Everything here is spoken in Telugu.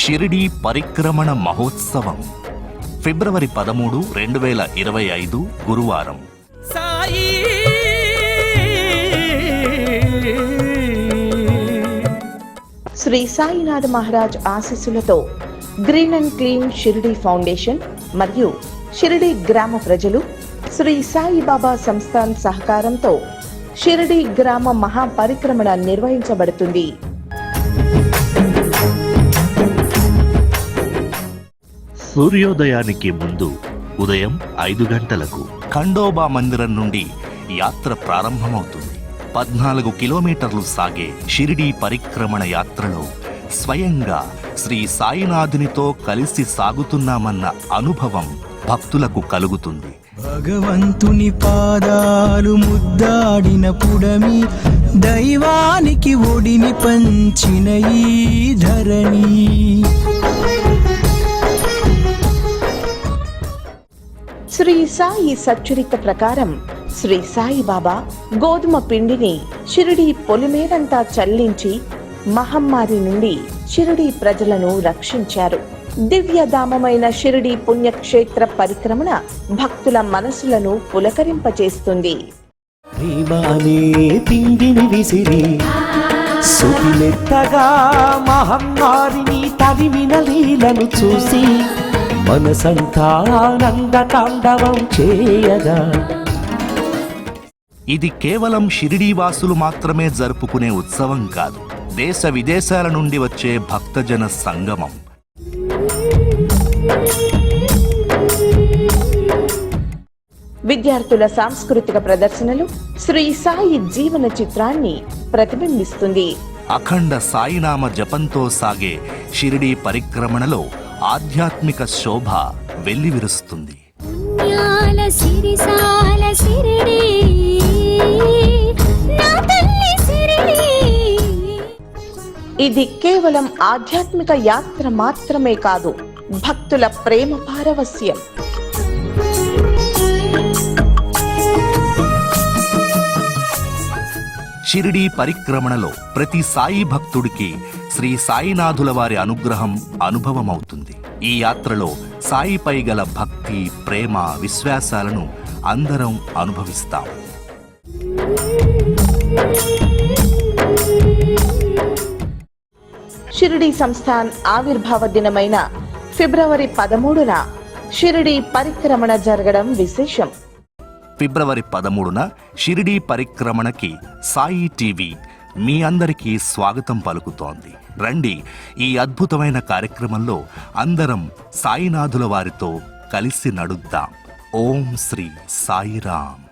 షిరిడీ పరిక్రమణ మహోత్సవం ఫిబ్రవరి 13, 2025 గురువారం. శ్రీ సాయినాథ్ మహారాజ్ ఆశీస్సులతో green and clean Shirdi foundation మరియు షిరిడీ గ్రామ ప్రజలు శ్రీ సాయిబాబా సంస్థాన్ సహకారంతో షిరిడీ గ్రామ మహాపరిక్రమణ నిర్వహించబడుతుంది. సూర్యోదయానికి ముందు ఉదయం 5 గంటలకు ఖండోబా మందిరం నుండి యాత్ర ప్రారంభమవుతుంది. 14 కిలోమీటర్లు సాగే షిరిడీ పరిక్రమణ యాత్రలో స్వయంగా శ్రీ సాయినాథునితో కలిసి సాగుతున్నామన్న అనుభవం భక్తులకు కలుగుతుంది. భగవంతుని పాదాలు ముద్దాడిన పుడమి, దైవానికి ఒడిని పంచిన ఈ ధరణి. శ్రీ సాయి సచ్చరిత ప్రకారం శ్రీ సాయిబాబా గోధుమ పిండిని షిరిడీ పొలిమేరంతా చల్లించి మహమ్మారి నుండి షిరిడీ ప్రజలను రక్షించారు. దివ్యధామమైన షిరిడీ పుణ్యక్షేత్ర పరిక్రమణ భక్తుల మనసులను పులకరింపచేస్తుంది. పిండిని విసిరి సుతిమెత్తగా మహమ్మారిని తరిమిన లీలను చూసి మనసంతా ఆనంద తాండవం చేయగా. ఇది కేవలం షిరిడీ వాసులు మాత్రమే జరుపుకునే ఉత్సవం కాదు, దేశ విదేశాల నుండి వచ్చే భక్తజన సంగమం. విద్యార్థుల సాంస్కృతిక ప్రదర్శనలు శ్రీ సాయి జీవన చిత్రాన్ని ప్రతిబింబిస్తుంది. అఖండ సాయినామ జపంతో సాగే షిరిడీ పరిక్రమణలో ఆధ్యాత్మిక శోభ వెల్లివిరుస్తుంది. ఇది కేవలం ఆధ్యాత్మిక యాత్ర మాత్రమే కాదు, భక్తుల ప్రేమ పారవస్యం. షిరిడీ పరిక్రమణలో ప్రతి సాయి భక్తుడికి శ్రీ సాయినాథుల వారి అనుగ్రహం అనుభవమవుతుంది. ఈ యాత్రలో సాయిపై గల భక్తి, ప్రేమ, విశ్వాసాలను అందరం అనుభవిస్తాం. షిరిడీ సంస్థాన్ ఆవిర్భావ దినమైన ఫిబ్రవరి 13న షిరిడీ పరిక్రమణ జరగడం విశేషం. ఫిబ్రవరి 13న షిరిడీ పరిక్రమణకి సాయి టీవీ మీ అందరికీ స్వాగతం పలుకుతోంది. రండి, ఈ అద్భుతమైన కార్యక్రమంలో అందరం సాయినాథుల వారితో కలిసి నడుద్దాం. ఓం శ్రీ సాయిరామ్.